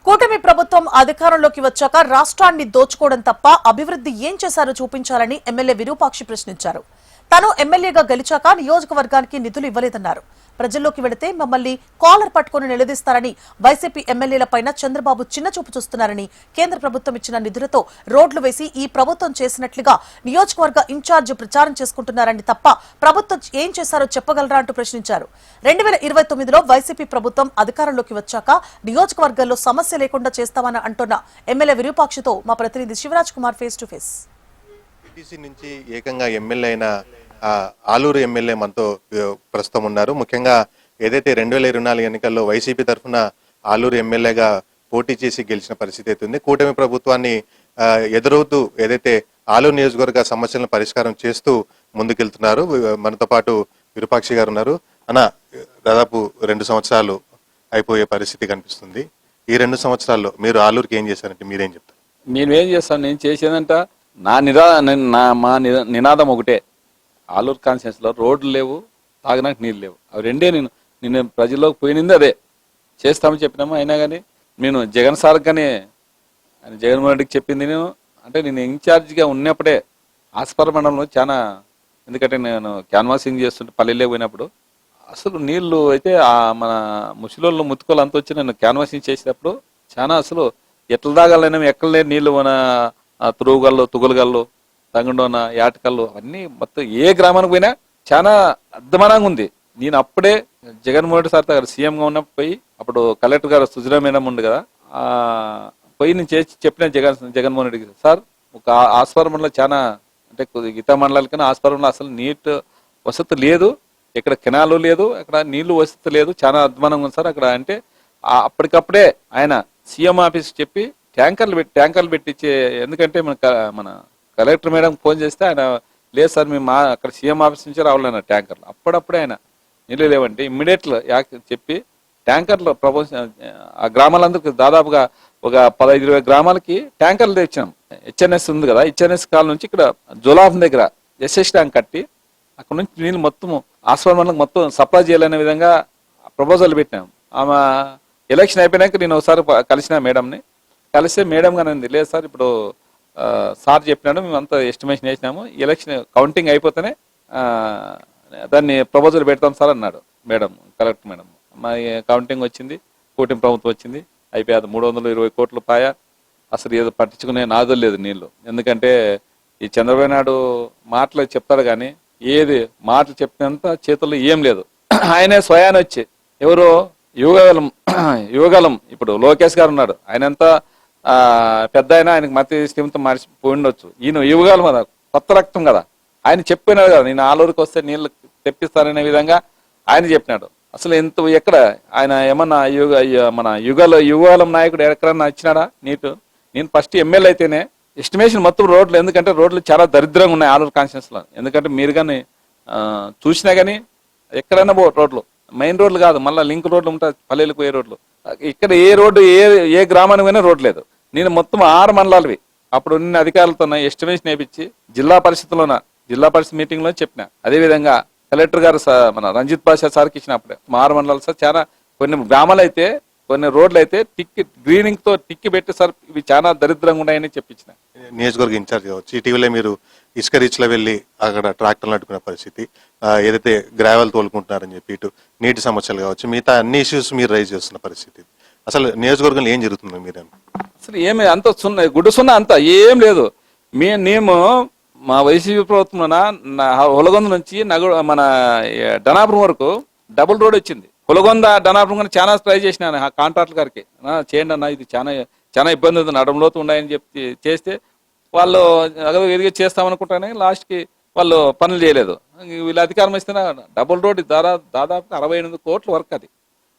కూటమి ప్రభుత్వం అధికారంలోకి వచ్చాక రాష్ట్రాన్ని దోచుకోవడం తప్ప అభివృద్ధి ఏం చేశారో చూపించాలని ఎమ్మెల్యే విరూపాక్షి ప్రశ్నించారు. తాను ఎమ్మెల్యేగా గెలిచాక నియోజకవర్గానికి నిధులు ఇవ్వలేదన్నారు. ప్రజల్లోకి వెళితే మమ్మల్ని కాలర్ పట్టుకుని నిలదీస్తారని వైసీపీ ఎమ్మెల్యేలపైన చంద్రబాబు చిన్నచూపు చూస్తున్నారని, కేంద్ర ప్రభుత్వం ఇచ్చిన నిధులతో రోడ్లు వేసి ఈ ప్రభుత్వం చేసినట్లుగా నియోజకవర్గ ఇన్ఛార్జ్ ప్రచారం చేసుకుంటున్నారని తప్ప ప్రభుత్వం ఏం చేశారో చెప్పగలరా అంటూ ప్రశ్నించారు. 2029లో వైసీపీ ప్రభుత్వం అధికారంలోకి వచ్చాక నియోజకవర్గాల్లో సమస్య లేకుండా చేస్తామని అంటున్న ఎమ్మెల్యే విరూపాక్షితో మా ప్రతినిధి Shivaraj Kumar face to face. TC నుంచి ఏకంగా ఎమ్మెల్యే అయిన ఆలూరు ఎమ్మెల్యే మనతో ప్రస్తుతం ఉన్నారు. ముఖ్యంగా ఏదైతే 2024 ఎన్నికల్లో వైసీపీ తరఫున ఆలూరు ఎమ్మెల్యేగా పోటీ చేసి గెలిచిన పరిస్థితి అయితే ఉంది. కూటమి ప్రభుత్వాన్ని ఎదురవుతూ ఏదైతే ఆలూరు నియోజకవర్గ సమస్యలను పరిష్కారం చేస్తూ ముందుకెళ్తున్నారు. మనతో పాటు విరూపాక్షి గారు ఉన్నారు. అన్న, దాదాపు 2 సంవత్సరాలు అయిపోయే పరిస్థితి కనిపిస్తుంది. ఈ 2 సంవత్సరాల్లో మీరు ఆలూరుకి ఏం చేశారంటే మీరేం చెప్తారు? మేమేం చేస్తాను, నేను చేసేదంట మా నినాదం ఒకటే. ఆలూరు కాన్స్టిట్యూన్సీ లో రోడ్లు లేవు, తాగడానికి నీళ్ళు లేవు. అవి రెండే నేను ప్రజల్లోకి పోయినింది అదే. చేస్తామని చెప్పినాము. అయినా కానీ నేను జగన్ సార్ కానీ జగన్మోహన్ రెడ్డికి చెప్పింది నేను ఇన్ఛార్జిగా ఉన్నప్పుడే ఆస్పర్ మండలంలో చాలా, ఎందుకంటే నేను క్యాన్వాసింగ్ చేస్తుంటే పల్లెల్లో పోయినప్పుడు అసలు నీళ్లు అయితే మన ముసలోళ్ళు ముత్తుకోళ్ళు అంత వచ్చి నేను క్యాన్వాసింగ్ చేసేటప్పుడు చాలా అసలు ఎట్లా తాగాలైనా ఎక్కడ లేని నీళ్లు మన తురుగుగల్లు, తుగులుగల్లు, తంగండోన, యాటకల్లు అన్ని మొత్తం ఏ గ్రామానికి పోయినా చాలా అద్భుతంగా ఉంది. నేను అప్పుడే జగన్మోహన్ రెడ్డి సార్ గారు సీఎంగా ఉన్నప్పుడు పోయి, అప్పుడు కలెక్టర్ గారు సుజనా మేడం ఉంది కదా, పోయి నేను చెప్పిన జగన్మోహన్ రెడ్డికి, సార్ ఒక ఆస్పర్ మండలం చాలా అంటే గీతా మండలాల కన్నా ఆస్పర్ మండలం అసలు నీట్ వసతి లేదు, ఇక్కడ కెనాలు లేదు, అక్కడ నీళ్లు వసతి లేదు, చాలా అద్భుతంగా ఉంది సార్ అక్కడ అంటే అప్పటికప్పుడే ఆయన సీఎం ఆఫీస్ చెప్పి ట్యాంకర్లు పెట్టించే, ఎందుకంటే మన కలెక్టర్ మేడం ఫోన్ చేస్తే ఆయన లేదు సార్ మేము అక్కడ సీఎం ఆఫీస్ నుంచి రావాలన్న ట్యాంకర్లు. అప్పుడప్పుడే ఆయన నీళ్ళు లేవంటే ఇమ్మీడియట్లు చెప్పి ట్యాంకర్లు ప్రపోజల్ ఆ గ్రామాలందరికీ దాదాపుగా ఒక 15-20 గ్రామాలకి ట్యాంకర్లు తెచ్చాం. హెచ్ఎన్ఎస్ ఉంది కదా, హెచ్ఎన్ఎస్ కాల్ నుంచి ఇక్కడ జోలాఫ్ దగ్గర ఎస్ఎస్ ట్యాంక్ కట్టి అక్కడ నుంచి నీళ్ళు మొత్తం ఆస్వాదనలకు మొత్తం సప్లై చేయాలనే విధంగా ప్రపోజల్ పెట్టినాం. ఆమె ఎలక్షన్ అయిపోయినాక నేను ఒకసారి కలిసిన మేడంని, కలిస్తే మేడం గానే ఉంది, లేదు సార్ ఇప్పుడు సార్ చెప్పినాడు, మేము అంతా ఎస్టిమేషన్ వేసినాము, ఎలక్షన్ కౌంటింగ్ అయిపోతేనే దాన్ని ప్రపోజల్ పెడతాం సార్ అన్నాడు మేడం, కలెక్టర్ మేడం. మా కౌంటింగ్ వచ్చింది, కూటమి ప్రభుత్వం వచ్చింది, అయిపోయాది 320 కోట్ల పాయ. అసలు ఏదో పట్టించుకునే నాదులు లేదు నీళ్లు. ఎందుకంటే ఈ చంద్రబాబు నాయుడు మాటలు చెప్తాడు కానీ ఏది మాటలు చెప్పినంత చేతుల్లో ఏం లేదు. ఆయనే స్వయాన్ని వచ్చి ఎవరు యువగలం ఇప్పుడు లోకేష్ గారు ఉన్నాడు, ఆయన ఎంత పెద్ద అయినా ఆయనకు మతి స్థిమితం మర్చిపోయి ఉండొచ్చు. ఈయన యువగాలు కదా, కొత్త రక్తం కదా, ఆయన చెప్పినాడు కదా నేను ఆలూరుకి వస్తే నీళ్ళు తెప్పిస్తాననే విధంగా ఆయన చెప్పినాడు. అసలు ఎంత ఎక్కడ ఆయన ఏమన్నా మన యువగాలం నాయకుడు ఎక్కడన్నా ఇచ్చినాడా నీటు? నేను ఫస్ట్ ఎమ్మెల్యే అయితేనే ఎస్టిమేషన్ మొత్తం రోడ్లు, ఎందుకంటే రోడ్లు చాలా దరిద్రంగా ఉన్నాయి ఆలూరు కాన్స్టిట్యూన్సీలో. ఎందుకంటే మీరు కానీ చూసినా కానీ ఎక్కడైనా రోడ్లు మెయిన్ రోడ్లు కాదు, మళ్ళీ లింక్ రోడ్లు ఉంటాయి, పల్లెలకు పోయే రోడ్లు. ఇక్కడ ఏ రోడ్డు ఏ గ్రామానికి పోయినా రోడ్ లేదు. నేను మొత్తం 6 మండలాలవి అప్పుడు ఉన్న అధికారులతో ఎస్టిమేషన్ వేయించి జిల్లా పరిషత్ మీటింగ్ లో చెప్పిన. అదేవిధంగా కలెక్టర్ గారు మన రంజిత్ పాషా సార్కి ఇచ్చినప్పుడే 6 మండలాలు సార్, చాలా కొన్ని గ్రామాలు అయితే కొన్ని రోడ్లు అయితే గ్రీనింగ్ తో టిక్కి పెట్టి సార్ ఇవి చాలా దరిద్రంగా ఉన్నాయని చెప్పించిన. నియోజకవర్గ ఇన్ఛార్జ్ కావచ్చు, ఇటీవలే మీరు ఇసుక రీచ్ లో వెళ్ళి అక్కడ ట్రాక్టర్లు నడుపుకునే పరిస్థితి, ఏదైతే గ్రావెల్ తోలుకుంటున్నారని చెప్పి ఇటు నీటి సమస్యలు కావచ్చు, మిగతా అన్ని ఇష్యూస్ మీరు రైజ్ చేస్తున్న పరిస్థితి. అసలు నియోజకవర్గంలో ఏం జరుగుతుంది? మీరేం అసలు ఏమి అంత గుడ్డు సున్నా అంత ఏం లేదు. మేము మా వైసీపీ ప్రభుత్వంలో హొలగొంద నుంచి మన డనాపురం వరకు డబుల్ రోడ్ వచ్చింది. హొలగొంద డనాపురం చాలా ట్రై చేసినాను ఆ కాంట్రాక్టర్ గారికి, చేయండి అన్న ఇది చాలా ఇబ్బంది ఉంది, నడంలోతు ఉన్నాయని చెప్పి చేస్తే వాళ్ళు ఎదిగి చేస్తామనుకుంటానే లాస్ట్కి వాళ్ళు పనులు చేయలేదు. వీళ్ళు అధికారం ఇస్తేనే డబుల్ రోడ్ దాదాపు 68 కోట్ల వర్క్ అది.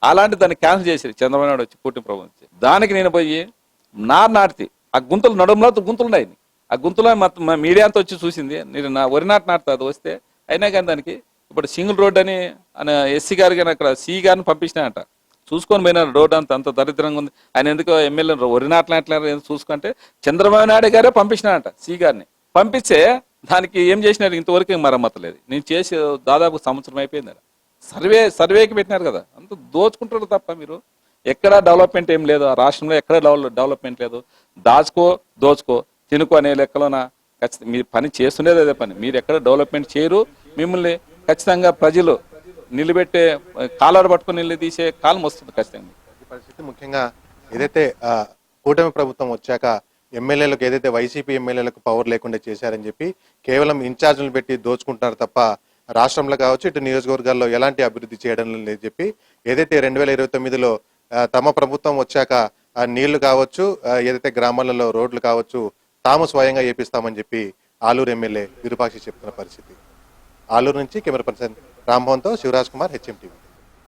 అలాంటి దాన్ని క్యాన్సిల్ చేసేది చంద్రబాబు నాయుడు వచ్చి కూటమి ప్రభుత్వం వచ్చి. దానికి నేను పోయి నాటి ఆ గుంతలు నడుములో గుంతలు ఉన్నాయి, ఆ గుంతలో మీడియా అంతా వచ్చి చూసింది. నేను వరి నాటుతా అది వస్తే, అయినా కానీ దానికి ఇప్పుడు సింగిల్ రోడ్ అని ఎస్సీ గారు కానీ అక్కడ సి గారిని పంపించినాయంట, చూసుకొని పోయినారు. రోడ్ అంత దరిద్రంగా ఉంది. ఆయన ఎందుకో ఎమ్మెల్యే వరి నాటలేట్లేదు చూసుకుంటే చంద్రబాబు నాయుడు గారే పంపించినారంట సి గారిని. పంపిస్తే దానికి ఏం చేసినారు ఇంతవరకు మరమ్మతు లేదు. నేను చేసి దాదాపు సంవత్సరం అయిపోయింది. సర్వేకి పెట్టినారు కదా, అంత దోచుకుంటారు తప్ప మీరు ఎక్కడా డెవలప్మెంట్ ఏం లేదు. ఆ రాష్ట్రంలో ఎక్కడ డెవలప్మెంట్ లేదు. దోచుకో తినుకో అనే లెక్కలోన ఖచ్చితంగా మీరు పని చేస్తుండేది అదే పని. మీరు ఎక్కడ డెవలప్మెంట్ చేయరు. మిమ్మల్ని ఖచ్చితంగా ప్రజలు నిలబెట్టే కాలాలు పట్టుకొని నిల్లు తీసే కాలం వస్తుంది ఖచ్చితంగా. ఈ పరిస్థితి ముఖ్యంగా ఏదైతే కూటమి ప్రభుత్వం వచ్చాక ఎమ్మెల్యేలకు ఏదైతే వైసీపీ ఎమ్మెల్యేలకు పవర్ లేకుండా చేశారని చెప్పి కేవలం ఇన్ఛార్జీలు పెట్టి దోచుకుంటున్నారు తప్ప రాష్ట్రంలో కావచ్చు ఇటు నియోజకవర్గాల్లో ఎలాంటి అభివృద్ధి చేయడం లేదని చెప్పి ఏదైతే 2029లో తమ ప్రభుత్వం వచ్చాక నీళ్లు కావచ్చు ఏదైతే గ్రామాలలో రోడ్లు కావచ్చు తాము స్వయంగా ఏపిస్తామని చెప్పి ఆలూరు ఎమ్మెల్యే విరూపాక్షి చెప్తున్న పరిస్థితి. ఆలూరు నుంచి కెమెరా పర్సన్ రామ్మోహన్తో శివరాజ్ కుమార్, హెచ్ఎం టీవీ.